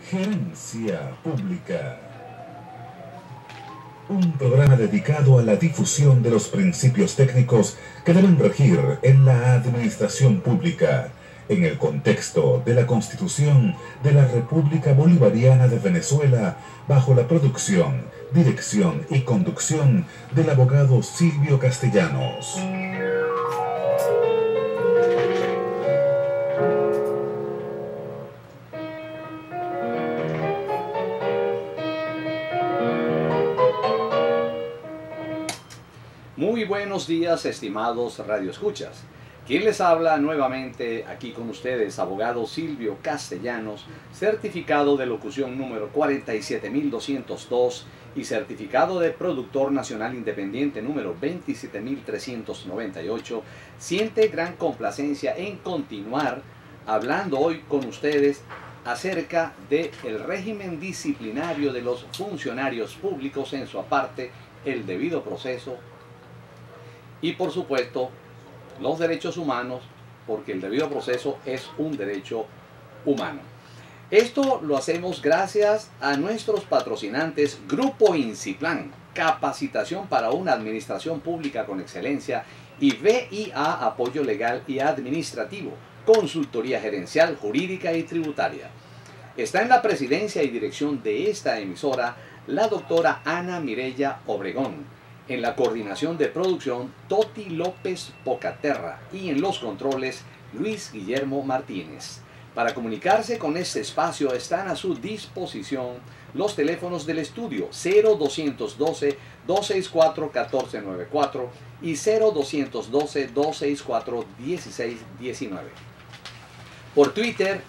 Gerencia Pública. Un programa dedicado a la difusión de los principios técnicos que deben regir en la administración pública, en el contexto de la Constitución de la República Bolivariana de Venezuela, bajo la producción, dirección y conducción del abogado Silvio Castellanos. Muy buenos días, estimados radioescuchas. Quien les habla nuevamente aquí con ustedes, abogado Silvio Castellanos, certificado de locución número 47202 y certificado de productor nacional independiente número 27398, siente gran complacencia en continuar hablando hoy con ustedes acerca del régimen disciplinario de los funcionarios públicos en su aparte, el debido proceso, y por supuesto, los derechos humanos, porque el debido proceso es un derecho humano. Esto lo hacemos gracias a nuestros patrocinantes Grupo Inciplan, capacitación para una administración pública con excelencia, y VIA, apoyo legal y administrativo, consultoría gerencial, jurídica y tributaria. Está en la presidencia y dirección de esta emisora la doctora Ana Mireya Obregón. En la coordinación de producción, Toti López Pocaterra, y en los controles, Luis Guillermo Martínez. Para comunicarse con este espacio están a su disposición los teléfonos del estudio 0212-264-1494 y 0212-264-1619. Por Twitter,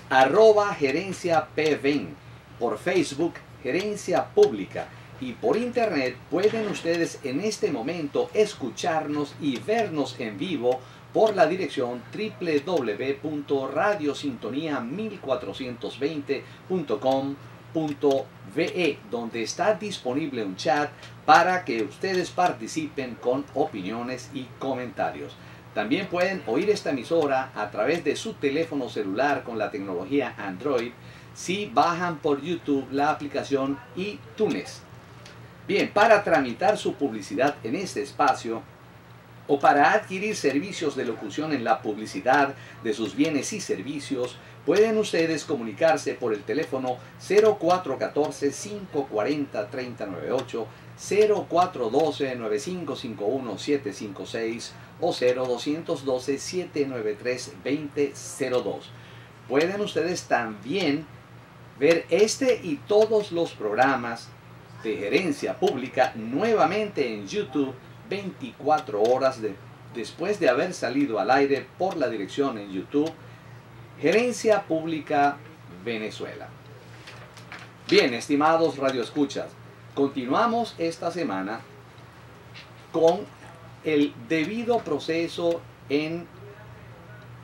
@gerenciapven. Por Facebook, Gerencia Pública. Y por internet pueden ustedes en este momento escucharnos y vernos en vivo por la dirección www.radiosintonía1420.com.ve, donde está disponible un chat para que ustedes participen con opiniones y comentarios. También pueden oír esta emisora a través de su teléfono celular con la tecnología Android si bajan por YouTube la aplicación iTunes. Bien, para tramitar su publicidad en este espacio o para adquirir servicios de locución en la publicidad de sus bienes y servicios, pueden ustedes comunicarse por el teléfono 0414-540-3098, 0412-9551-756 o 0212-793-2002. Pueden ustedes también ver este y todos los programas de Gerencia Pública nuevamente en YouTube 24 horas después de haber salido al aire por la dirección en YouTube Gerencia Pública Venezuela. Bien, estimados radioescuchas, continuamos esta semana con el debido proceso en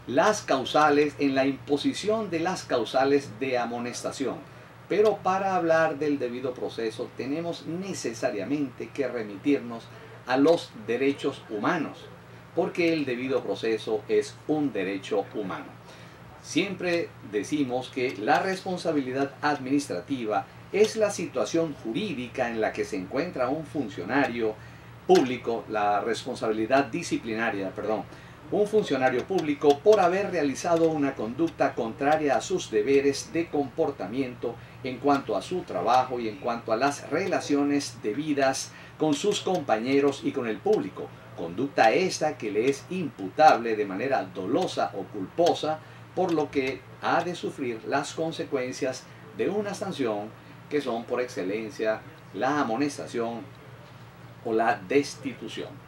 las causales, en la imposición de las causales de amonestación. Pero para hablar del debido proceso tenemos necesariamente que remitirnos a los derechos humanos, porque el debido proceso es un derecho humano. Siempre decimos que la responsabilidad administrativa es la situación jurídica en la que se encuentra un funcionario público, la responsabilidad disciplinaria, un funcionario público por haber realizado una conducta contraria a sus deberes de comportamiento en cuanto a su trabajo y en cuanto a las relaciones debidas con sus compañeros y con el público. Conducta esta que le es imputable de manera dolosa o culposa, por lo que ha de sufrir las consecuencias de una sanción que son por excelencia la amonestación o la destitución.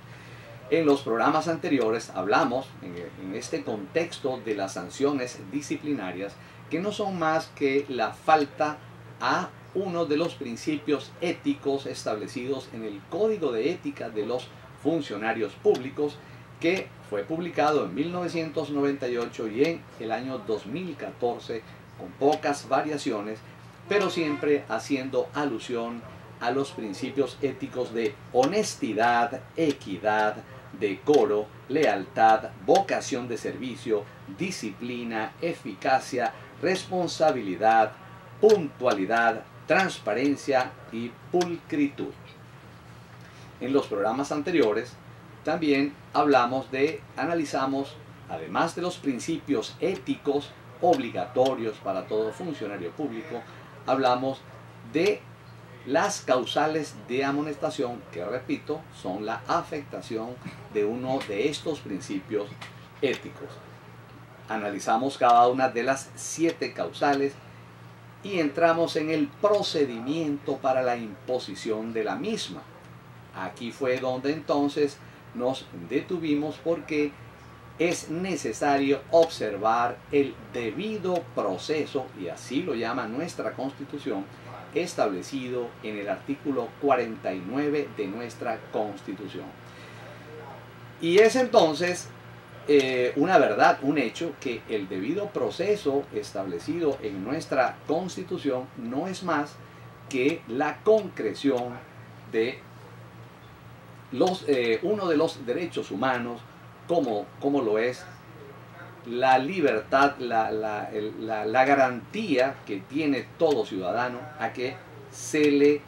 En los programas anteriores hablamos en este contexto de las sanciones disciplinarias, que no son más que la falta a uno de los principios éticos establecidos en el Código de Ética de los Funcionarios Públicos, que fue publicado en 1998 y en el año 2014 con pocas variaciones, pero siempre haciendo alusión a los principios éticos de honestidad, equidad, decoro, lealtad, vocación de servicio, disciplina, eficacia, responsabilidad, puntualidad, transparencia y pulcritud. En los programas anteriores también analizamos, además de los principios éticos obligatorios para todo funcionario público, hablamos de las causales de amonestación, que repito, son la afectación de uno de estos principios éticos. Analizamos cada una de las 7 causales y entramos en el procedimiento para la imposición de la misma. Aquí fue donde entonces nos detuvimos porque es necesario observar el debido proceso, y así lo llama nuestra Constitución, establecido en el artículo 49 de nuestra Constitución. Y es entonces una verdad, un hecho, que el debido proceso establecido en nuestra Constitución no es más que la concreción de uno de los derechos humanos, como lo es la libertad, la garantía que tiene todo ciudadano a que se le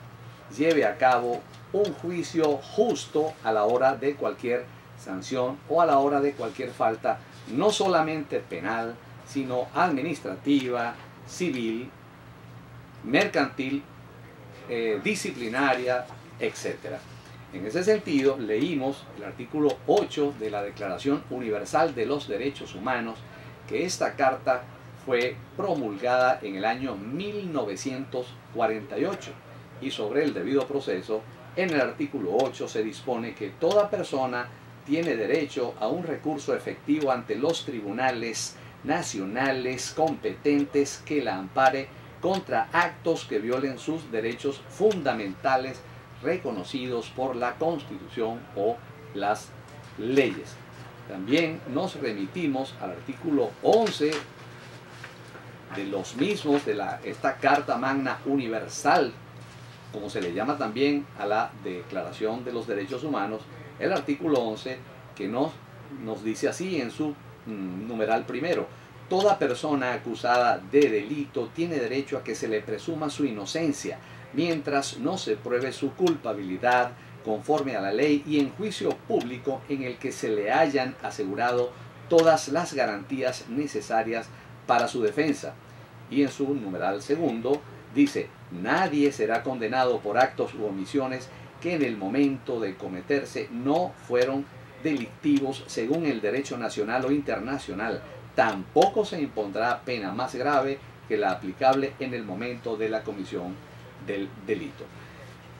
lleve a cabo un juicio justo a la hora de cualquier sanción o a la hora de cualquier falta, no solamente penal, sino administrativa, civil, mercantil, disciplinaria, etc. En ese sentido, leímos el artículo 8 de la Declaración Universal de los Derechos Humanos, que esta carta fue promulgada en el año 1948, y sobre el debido proceso, en el artículo 8 se dispone que toda persona tiene derecho a un recurso efectivo ante los tribunales nacionales competentes que la ampare contra actos que violen sus derechos fundamentales reconocidos por la Constitución o las leyes. También nos remitimos al artículo 11 de los mismos, de esta Carta Magna Universal, como se le llama también a la Declaración de los Derechos Humanos, el artículo 11, que nos dice así en su numeral primero: toda persona acusada de delito tiene derecho a que se le presuma su inocencia, mientras no se pruebe su culpabilidad conforme a la ley y en juicio público en el que se le hayan asegurado todas las garantías necesarias para su defensa. Y en su numeral segundo dice: nadie será condenado por actos u omisiones que en el momento de cometerse no fueron delictivos según el derecho nacional o internacional. Tampoco se impondrá pena más grave que la aplicable en el momento de la comisión del delito.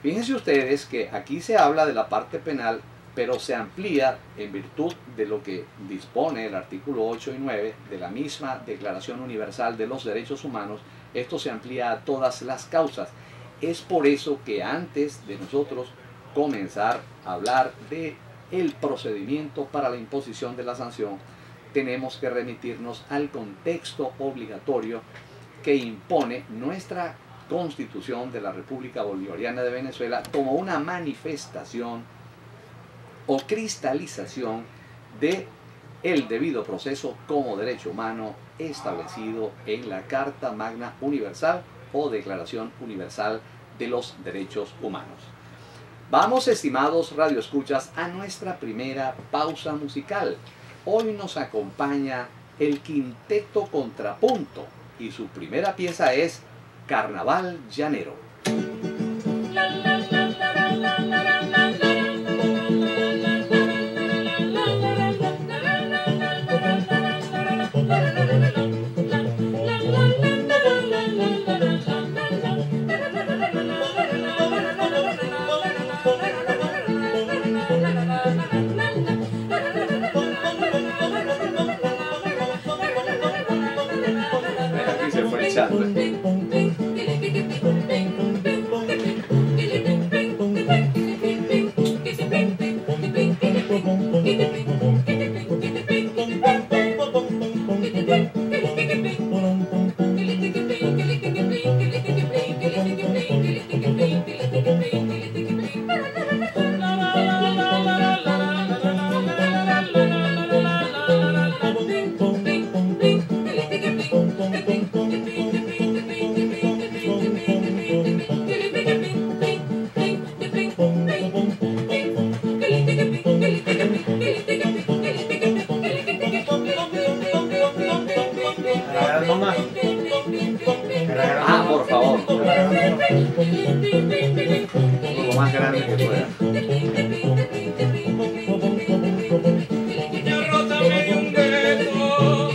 Fíjense ustedes que aquí se habla de la parte penal, pero se amplía en virtud de lo que dispone el artículo 8 y 9 de la misma Declaración Universal de los Derechos Humanos. Esto se amplía a todas las causas. Es por eso que antes de nosotros comenzar a hablar de el procedimiento para la imposición de la sanción, tenemos que remitirnos al contexto obligatorio que impone nuestra Constitución de la República Bolivariana de Venezuela como una manifestación o cristalización de el debido proceso como derecho humano establecido en la Carta Magna Universal o Declaración Universal de los Derechos Humanos. Vamos, estimados radioescuchas, a nuestra primera pausa musical. Hoy nos acompaña el Quinteto Contrapunto y su primera pieza es Carnaval Llanero. Aquí se fue echando. por favor. Lo más grande que pueda. Niña Rosa me dio un beso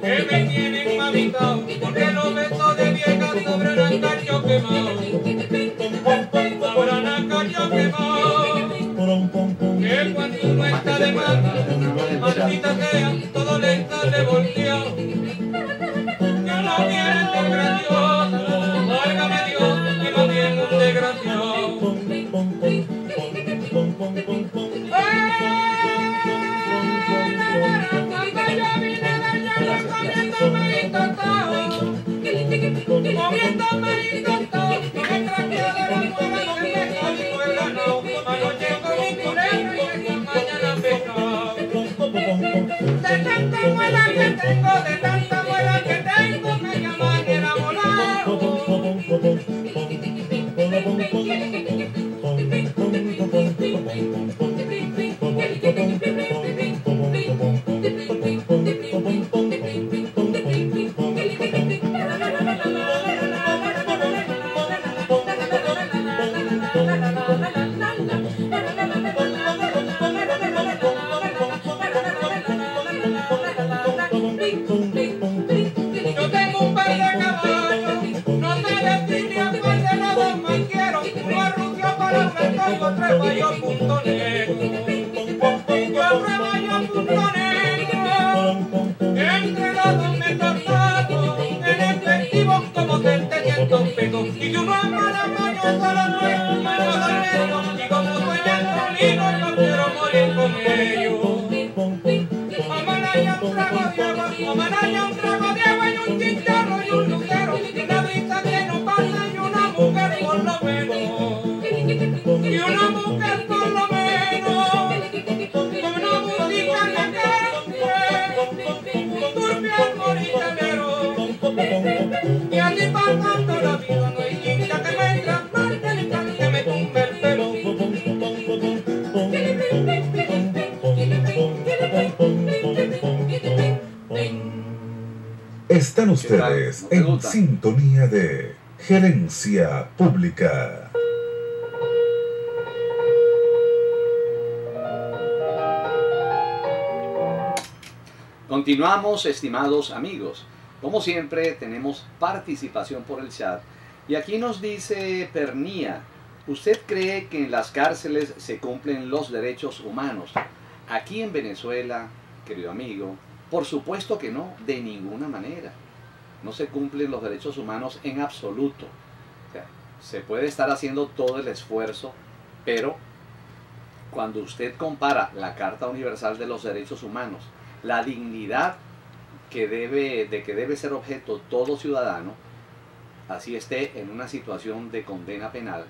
que me tiene mamita, porque los besos de vieja sobre nacario quemado, sobre nacario quemado, que cuando uno está de mata, maldita sea, todo le sale volteado. Que no tiene desgraciado, válgame Dios, que no tiene un desgraciado. Comiendo maíz tostado, me traje de la nueva que me salió el ganado. Anoche comí culebra y esta mañana pescado. De tanta muela que tengo, de tanta muela que tengo, me llaman enamorado. Yo tengo un par de caballos, no te destine a cuál de los dos más quiero. Uno arrucio para blanco y otro rebaño punto negro. Yo rebaño punto negro, entre los dos me tornado, en efectivo como 700 pesos. Y si uno es malacaño solo no es malo del medio, y como soy antonino yo quiero morir con ellos. Amalaya un trago de agua, amalaya un trago de agua y un chicharro y un lucero, y una brisa que no pasa y una mujer por lo menos, y una mujer por lo menos, con una música que turbia al moritanero, y así pasando la vida no hay quinta que me trasplante ni pan que me tumbe el pelo. Están ustedes en sintonía de Gerencia Pública. Continuamos, estimados amigos. Como siempre, tenemos participación por el chat. Y aquí nos dice Pernía, ¿usted cree que en las cárceles se cumplen los derechos humanos? Aquí en Venezuela, querido amigo, por supuesto que no, de ninguna manera. No se cumplen los derechos humanos en absoluto. O sea, se puede estar haciendo todo el esfuerzo, pero cuando usted compara la Carta Universal de los Derechos Humanos, la dignidad de que debe ser objeto todo ciudadano, así esté en una situación de condena penal,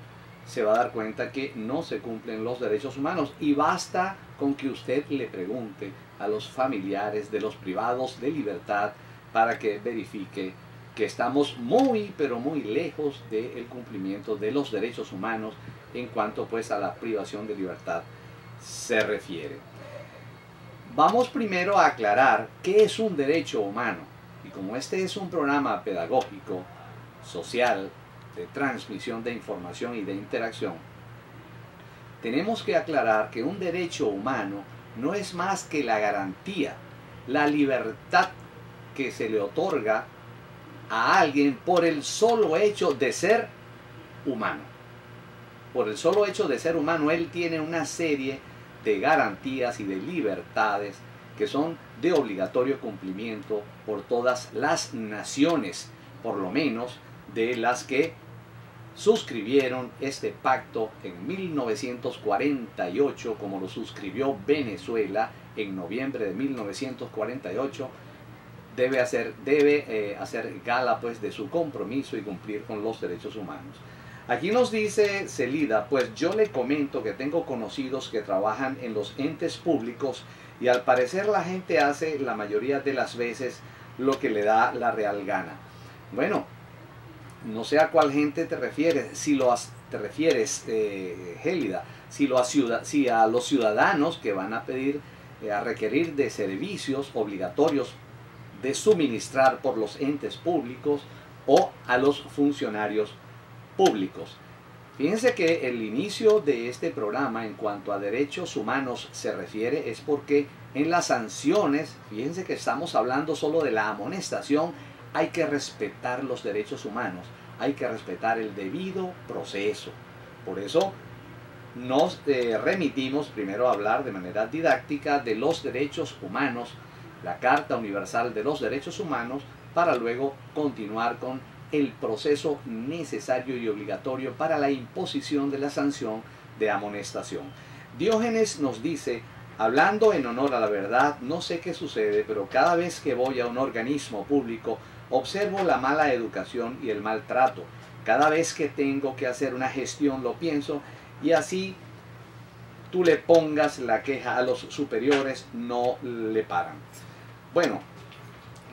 se va a dar cuenta que no se cumplen los derechos humanos, y basta con que usted le pregunte a los familiares de los privados de libertad para que verifique que estamos muy pero muy lejos del cumplimiento de los derechos humanos en cuanto pues a la privación de libertad se refiere. Vamos primero a aclarar qué es un derecho humano, y como este es un programa pedagógico, social, de transmisión de información y de interacción, tenemos que aclarar que un derecho humano no es más que la garantía, la libertad que se le otorga a alguien por el solo hecho de ser humano. Por el solo hecho de ser humano, él tiene una serie de garantías y de libertades que son de obligatorio cumplimiento por todas las naciones, por lo menos de las que suscribieron este pacto en 1948, como lo suscribió Venezuela en noviembre de 1948. Debe hacer gala pues de su compromiso y cumplir con los derechos humanos. Aquí nos dice Celida, pues yo le comento que tengo conocidos que trabajan en los entes públicos y al parecer la gente hace la mayoría de las veces lo que le da la real gana. Bueno, no sé a cuál gente te refieres, te refieres, Gélida, si a los ciudadanos que van a pedir, a requerir de servicios obligatorios de suministrar por los entes públicos, o a los funcionarios públicos. Fíjense que el inicio de este programa en cuanto a derechos humanos se refiere es porque en las sanciones, fíjense que estamos hablando solo de la amonestación, hay que respetar los derechos humanos, hay que respetar el debido proceso. Por eso nos remitimos primero a hablar de manera didáctica de los derechos humanos, la Carta Universal de los Derechos Humanos, para luego continuar con el proceso necesario y obligatorio para la imposición de la sanción de amonestación. Diógenes nos dice, hablando en honor a la verdad, no sé qué sucede, pero cada vez que voy a un organismo público, observo la mala educación y el maltrato. Cada vez que tengo que hacer una gestión lo pienso, y así tú le pongas la queja a los superiores, no le paran. Bueno,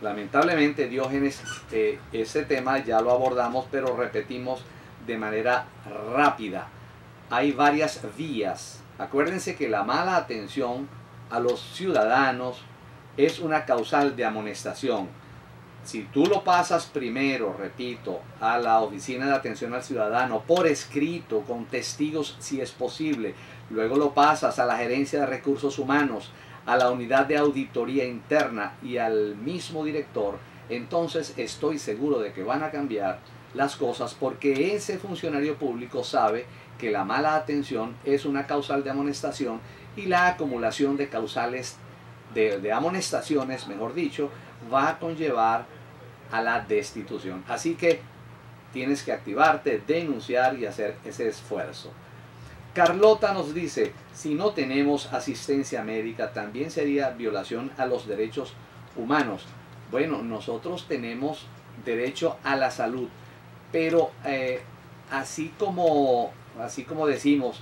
lamentablemente Diógenes, ese tema ya lo abordamos, pero repetimos de manera rápida. Hay varias vías. Acuérdense que la mala atención a los ciudadanos es una causal de amonestación. Si tú lo pasas primero, repito, a la Oficina de Atención al Ciudadano por escrito, con testigos si es posible, luego lo pasas a la Gerencia de Recursos Humanos, a la Unidad de Auditoría Interna y al mismo director, entonces estoy seguro de que van a cambiar las cosas, porque ese funcionario público sabe que la mala atención es una causal de amonestación y la acumulación de causales de amonestaciones, mejor dicho, va a conllevar a la destitución. Así que tienes que activarte, denunciar y hacer ese esfuerzo. Carlota nos dice, si no tenemos asistencia médica, también sería violación a los derechos humanos. Bueno, nosotros tenemos derecho a la salud, pero así como decimos,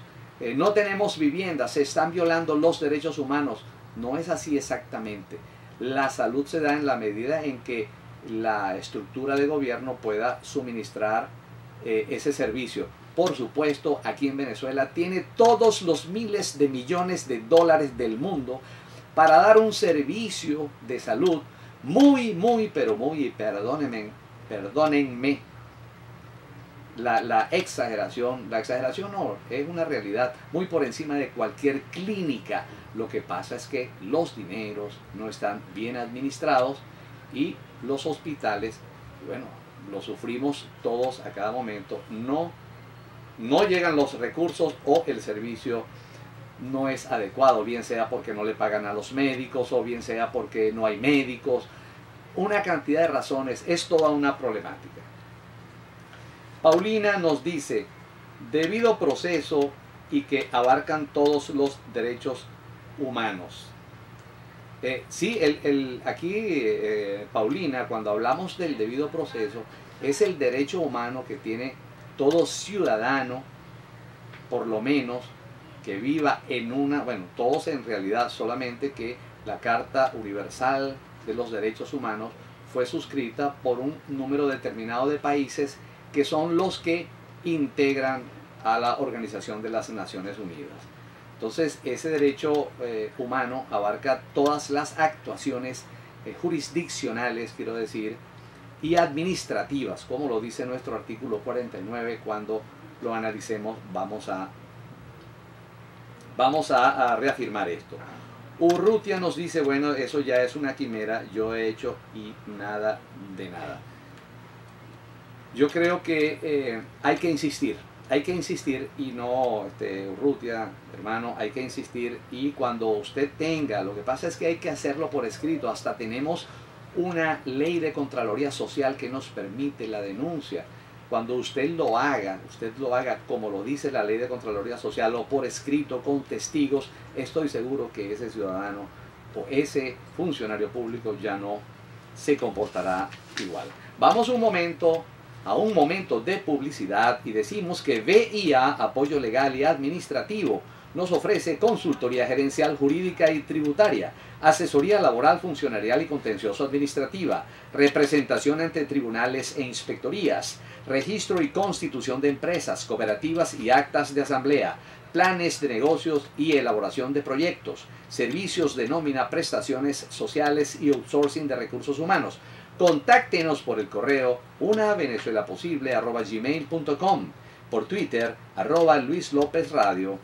no tenemos vivienda, se están violando los derechos humanos. No es así exactamente. La salud se da en la medida en que la estructura de gobierno pueda suministrar ese servicio. Por supuesto, aquí en Venezuela tiene todos los miles de millones de dólares del mundo para dar un servicio de salud pero muy, perdónenme, la exageración no, es una realidad muy por encima de cualquier clínica. Lo que pasa es que los dineros no están bien administrados y los hospitales, bueno, lo sufrimos todos a cada momento, no llegan los recursos o el servicio no es adecuado, bien sea porque no le pagan a los médicos o bien sea porque no hay médicos. Una cantidad de razones, es toda una problemática. Paulina nos dice, debido proceso y que abarcan todos los derechos humanos. Sí, aquí Paulina, cuando hablamos del debido proceso, es el derecho humano que tiene todo ciudadano, por lo menos, que viva en una, bueno, todos en realidad, solamente que la Carta Universal de los Derechos Humanos fue suscrita por un número determinado de países que son los que integran a la Organización de las Naciones Unidas. Entonces, ese derecho humano abarca todas las actuaciones jurisdiccionales, quiero decir, y administrativas, como lo dice nuestro artículo 49. Cuando lo analicemos vamos a reafirmar esto. Urrutia nos dice, bueno, eso ya es una quimera, yo he hecho y nada de nada. Yo creo que hay que insistir y no, Urrutia, hermano, hay que insistir, y cuando usted tenga, lo que pasa es que hay que hacerlo por escrito, hasta tenemos una ley de Contraloría Social que nos permite la denuncia. Cuando usted lo haga como lo dice la ley de Contraloría Social o por escrito con testigos, estoy seguro que ese ciudadano o ese funcionario público ya no se comportará igual. Vamos a un momento de publicidad y decimos que VIA, Apoyo Legal y Administrativo, nos ofrece consultoría gerencial, jurídica y tributaria, asesoría laboral, funcionarial y contencioso administrativa, representación ante tribunales e inspectorías, registro y constitución de empresas, cooperativas y actas de asamblea, planes de negocios y elaboración de proyectos, servicios de nómina, prestaciones sociales y outsourcing de recursos humanos. Contáctenos por el correo unavenezuelaposible@gmail.com, por Twitter @Luis López Radio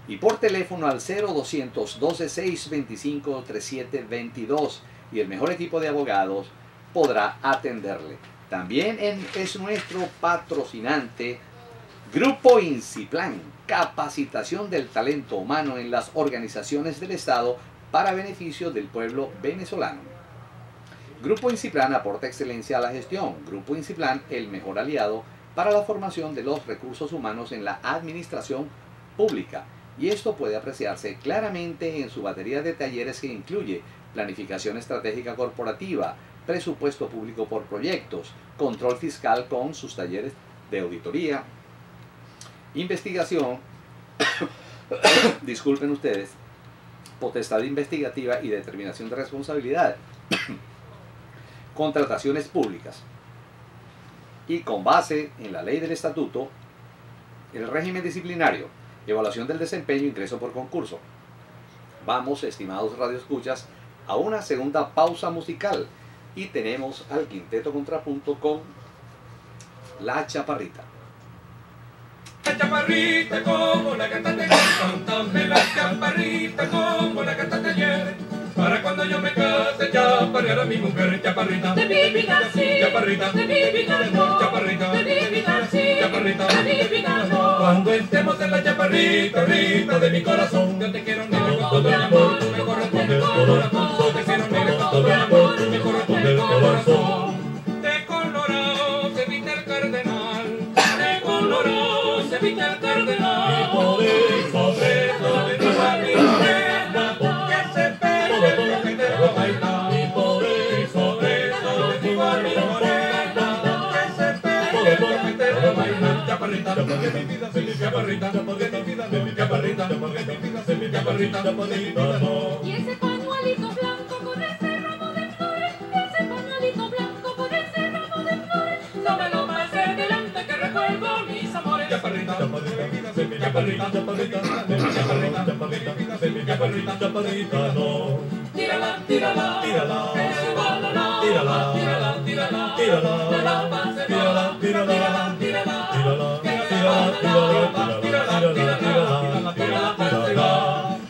y por teléfono al 0200 12 3722 y el mejor equipo de abogados podrá atenderle. También es nuestro patrocinante Grupo Inciplan, capacitación del talento humano en las organizaciones del Estado para beneficio del pueblo venezolano. Grupo Inciplan aporta excelencia a la gestión. Grupo Inciplan, el mejor aliado para la formación de los recursos humanos en la administración pública. Y esto puede apreciarse claramente en su batería de talleres que incluye planificación estratégica corporativa, presupuesto público por proyectos, control fiscal con sus talleres de auditoría, investigación, disculpen ustedes, potestad investigativa y determinación de responsabilidad, contrataciones públicas. Y con base en la ley del estatuto, el régimen disciplinario, evaluación del desempeño, ingreso por concurso. Vamos, estimados radioescuchas, a una segunda pausa musical y tenemos al Quinteto Contrapunto con La Chaparrita. La chaparrita como la cantaste ayer, cántame la chaparrita como la cantaste ayer. Para cuando yo me case, chaparrear a mi mujer, chaparrita. De mi vida sí, chaparrita. de mi vida no, chaparrita. de mi vida sí, chaparrita. de mi vida no. Cuando estemos en la chaparrita, rita de mi corazón, yo te quiero negra con todo el amor, tú me corresponde el corazón. Yo te quiero negra con todo el amor, tú me corresponde el corazón. De colorado se viste el cardenal, de colorado se viste el cardenal. Y por eso de tu familia, que se pegue porque te va a bailar. Y por eso de tu familia, que se pegue porque te va a bailar. Chaparrita, porque mi vida se mi chaparrita, porque mi vida se mi chaparrita, porque mi vida se mi chaparrita, porque mi vida no. Y ese pañuelito blanco con ese ramo de flores, ese pañuelito blanco con ese ramo de flores, no me lo pases delante que recuerdo mis amores. Chaparrita, porque mi vida se mi chaparrita, chaparrita, chaparrita, chaparrita, mi vida se mi chaparrita, chaparrita no. Tírala, tírala, Tírala, tírala, tírala, tírala, tírala, tírala, no me la pases, tírala, tírala, tírala,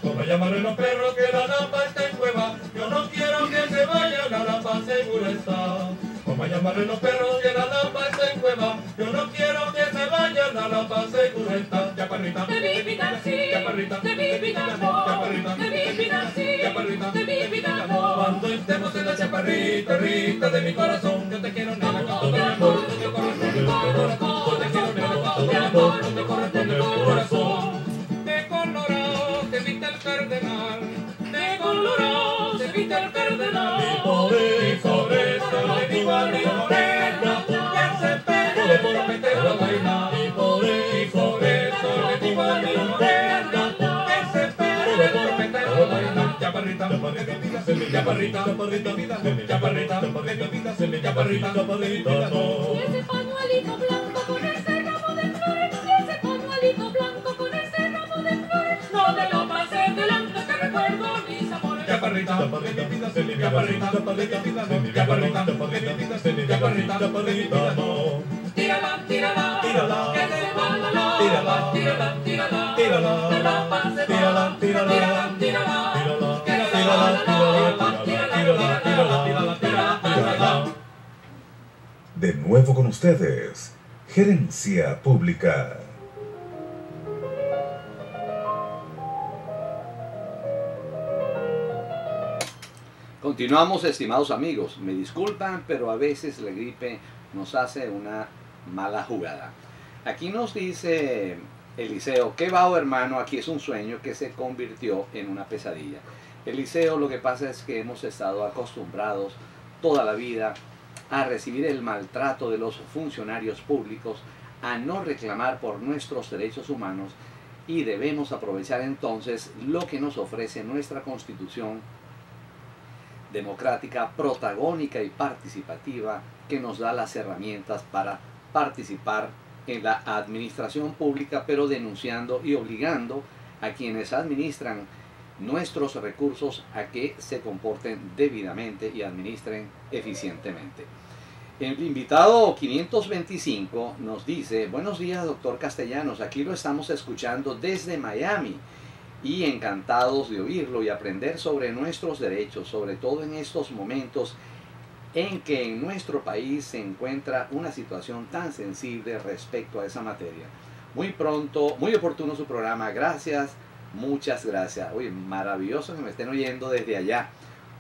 como llamaré los perros que la lampa está en cueva, yo no quiero que se vaya, la lampa segura está. Como llamaré los perros que la lampa está en cueva, yo no quiero que se vaya, la lampa segura está. Chaparrita, de mi vida sí, chaparrita, de mi vida no, chaparrita, de mi vida sí, chaparrita, de mi vida no. cuando estemos en la chaparrita, rita de mi corazón, yo te quiero negra con todo mi amor, yo te corresponde el corazón, yo te quiero negra con todo mi amor, yo te corresponde el corazón. De colorado se viste el cardenal, de colorado se viste el cardenal, y por eso le digo a mi morena, que se pegue porque te va a bailar, y por eso le digo a mi morena, que se pegue porque te va a bailar. Chaparrita, porque mi vida se mi chaparrita, chaparrita, vida se mi chaparrita, porque mi vida se mi chaparrita, chaparrita no. Y ese pañuelito blanco con ese ramo de flores, y ese pañuelito blanco con ese ramo de flores, no me lo pases delante que recuerdo mis amores. Chaparrita, porque mi vida se mi chaparrita, chaparrita, vida se mi chaparrita, porque mi vida se mi chaparrita, chaparrita no. Tírala, tírala, Tírala, que se va la lava, tírala, tírala, tírala, tírala, que la pase tírala, tírala, tírala, tírala, tírala, que se tírala, va la lava, tírala, tírala, tírala, tírala. De nuevo con ustedes, Gerencia Pública. Continuamos, estimados amigos. Me disculpan, pero a veces la gripe nos hace una mala jugada. Aquí nos dice Eliseo, qué bajo hermano, aquí es un sueño que se convirtió en una pesadilla. Eliseo, lo que pasa es que hemos estado acostumbrados toda la vida a recibir el maltrato de los funcionarios públicos, a no reclamar por nuestros derechos humanos y debemos aprovechar entonces lo que nos ofrece nuestra Constitución democrática, protagónica y participativa, que nos da las herramientas para participar en la administración pública, pero denunciando y obligando a quienes administran nuestros recursos a que se comporten debidamente y administren eficientemente. El invitado 525 nos dice: buenos días, doctor Castellanos, aquí lo estamos escuchando desde Miami y encantados de oírlo y aprender sobre nuestros derechos, sobre todo en estos momentos en que en nuestro país se encuentra una situación tan sensible respecto a esa materia. Muy pronto, muy oportuno su programa, gracias, muchas gracias. Oye, maravilloso que me estén oyendo desde allá.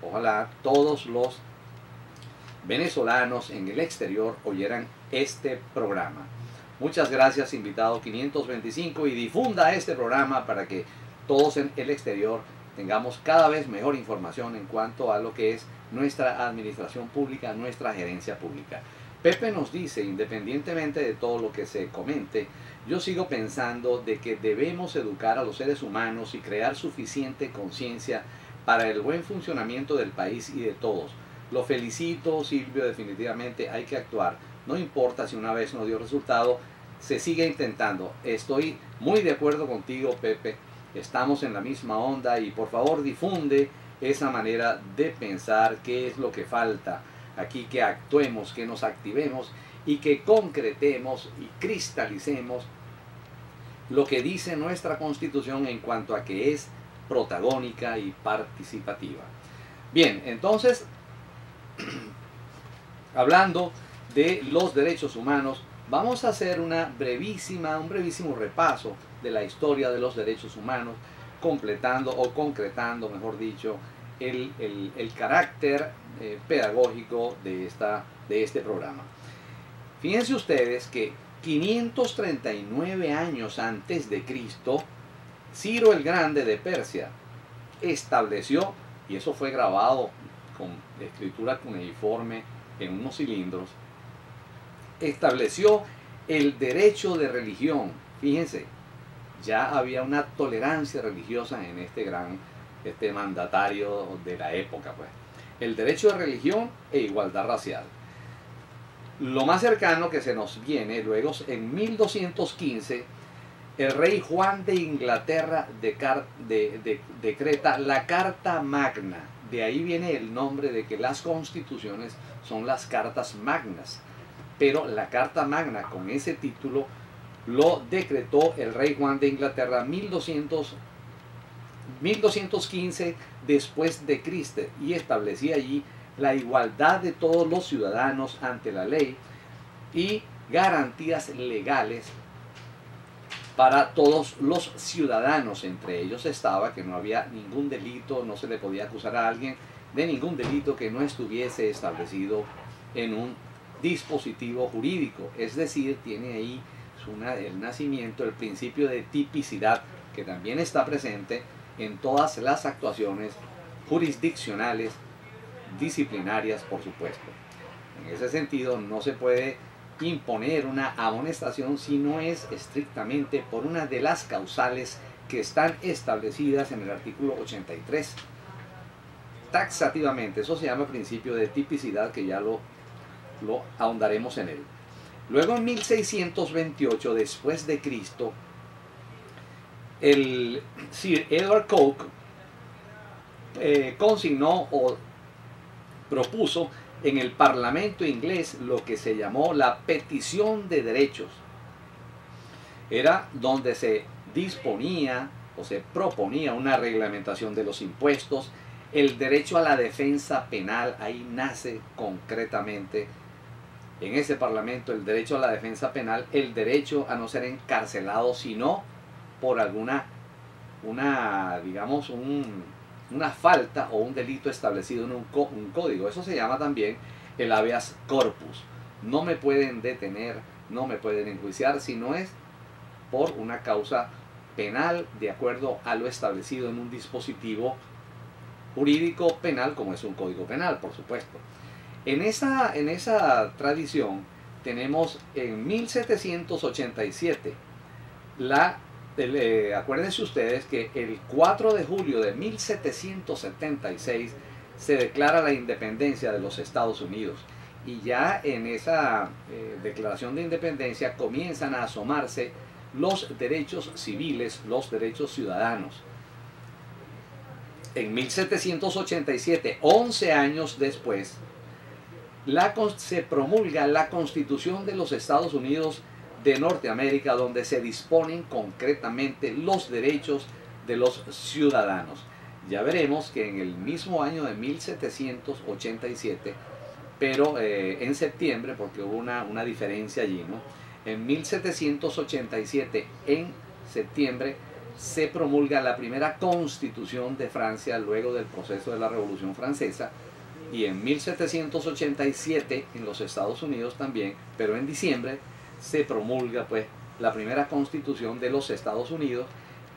Ojalá todos los venezolanos en el exterior oyeran este programa. Muchas gracias, invitado 525, y difunda este programa para que todos en el exterior tengamos cada vez mejor información en cuanto a lo que es nuestra administración pública, nuestra gerencia pública. Pepe nos dice: independientemente de todo lo que se comente, yo sigo pensando de que debemos educar a los seres humanos y crear suficiente conciencia para el buen funcionamiento del país y de todos. Lo felicito, Silvio, definitivamente hay que actuar. No importa si una vez no dio resultado, se sigue intentando. Estoy muy de acuerdo contigo, Pepe. Estamos en la misma onda y por favor difunde esa manera de pensar, qué es lo que falta aquí, que actuemos, que nos activemos y que concretemos y cristalicemos lo que dice nuestra Constitución en cuanto a que es protagónica y participativa. Bien, entonces, hablando de los derechos humanos, vamos a hacer un brevísimo repaso de la historia de los derechos humanos, completando o concretando, mejor dicho, el carácter pedagógico de este programa. Fíjense ustedes que 539 años antes de Cristo, Ciro el Grande de Persia estableció, y eso fue grabado con escritura cuneiforme en unos cilindros, estableció el derecho de religión. Fíjense, ya había una tolerancia religiosa en este mandatario de la época, pues. El derecho de religión e igualdad racial. Lo más cercano que se nos viene luego, en 1215, el rey Juan de Inglaterra decreta la Carta Magna. De ahí viene el nombre de que las constituciones son las cartas magnas. Pero la Carta Magna, con ese título, lo decretó el rey Juan de Inglaterra 1215 después de Cristo, y establecía allí la igualdad de todos los ciudadanos ante la ley y garantías legales para todos los ciudadanos. Entre ellos estaba que no había ningún delito, no se le podía acusar a alguien de ningún delito que no estuviese establecido en un dispositivo jurídico. Es decir, tiene ahí el nacimiento, el principio de tipicidad, que también está presente en todas las actuaciones jurisdiccionales, disciplinarias, por supuesto. En ese sentido, no se puede imponer una amonestación si no es estrictamente por una de las causales que están establecidas en el artículo 83. Taxativamente, eso se llama principio de tipicidad, que ya lo ahondaremos en él. Luego, en 1628 después de Cristo, el Sir Edward Coke consignó o propuso en el Parlamento inglés lo que se llamó la petición de derechos. Era donde se disponía o se proponía una reglamentación de los impuestos, el derecho a la defensa penal. Ahí nace concretamente en ese Parlamento el derecho a la defensa penal, el derecho a no ser encarcelado sino por digamos, una falta o un delito establecido en un código. Eso se llama también el habeas corpus. No me pueden detener, no me pueden enjuiciar si no es por una causa penal de acuerdo a lo establecido en un dispositivo jurídico penal, como es un código penal, por supuesto. En esa tradición tenemos en 1787 acuérdense ustedes que el 4 de julio de 1776 se declara la independencia de los Estados Unidos, y ya en esa declaración de independencia comienzan a asomarse los derechos civiles, los derechos ciudadanos. En 1787, 11 años después, se promulga la Constitución de los Estados Unidos de Norteamérica, donde se disponen concretamente los derechos de los ciudadanos. Ya veremos que en el mismo año de 1787, pero en septiembre, porque hubo una diferencia allí, ¿no? En 1787, en septiembre, se promulga la primera Constitución de Francia luego del proceso de la Revolución Francesa, y en 1787 en los Estados Unidos también, pero en diciembre se promulga pues la primera Constitución de los Estados Unidos,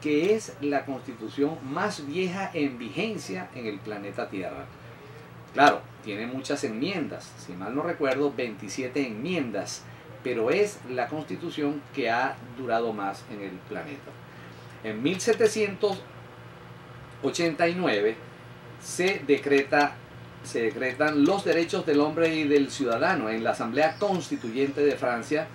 que es la constitución más vieja en vigencia en el planeta Tierra. Claro, tiene muchas enmiendas, si mal no recuerdo 27 enmiendas, pero es la constitución que ha durado más en el planeta. En 1789 se decretan los derechos del hombre y del ciudadano en la Asamblea Constituyente de Francia,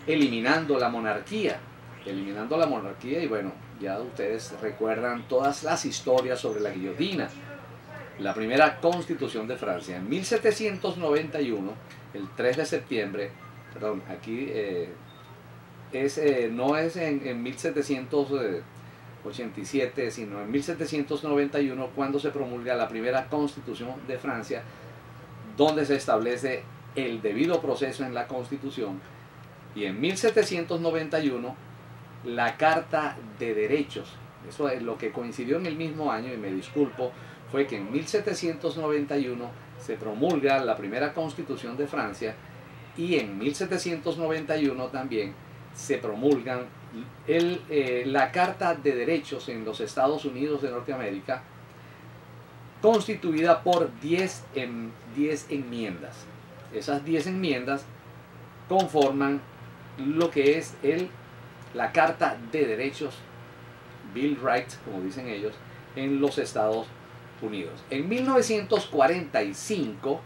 eliminando la monarquía. Y bueno, ya ustedes recuerdan todas las historias sobre la guillotina. La primera Constitución de Francia. En 1791, el 3 de septiembre, perdón, aquí no es en 1787, sino en 1791, cuando se promulga la primera Constitución de Francia, donde se establece el debido proceso en la Constitución, y en 1791 la Carta de Derechos. Eso es lo que coincidió en el mismo año, y me disculpo, fue que en 1791 se promulga la primera Constitución de Francia, y en 1791 también se promulgan la Carta de Derechos en los Estados Unidos de Norteamérica, constituida por 10 enmiendas. Esas 10 enmiendas conforman lo que es la Carta de Derechos, Bill of Rights, como dicen ellos, en los Estados Unidos. En 1945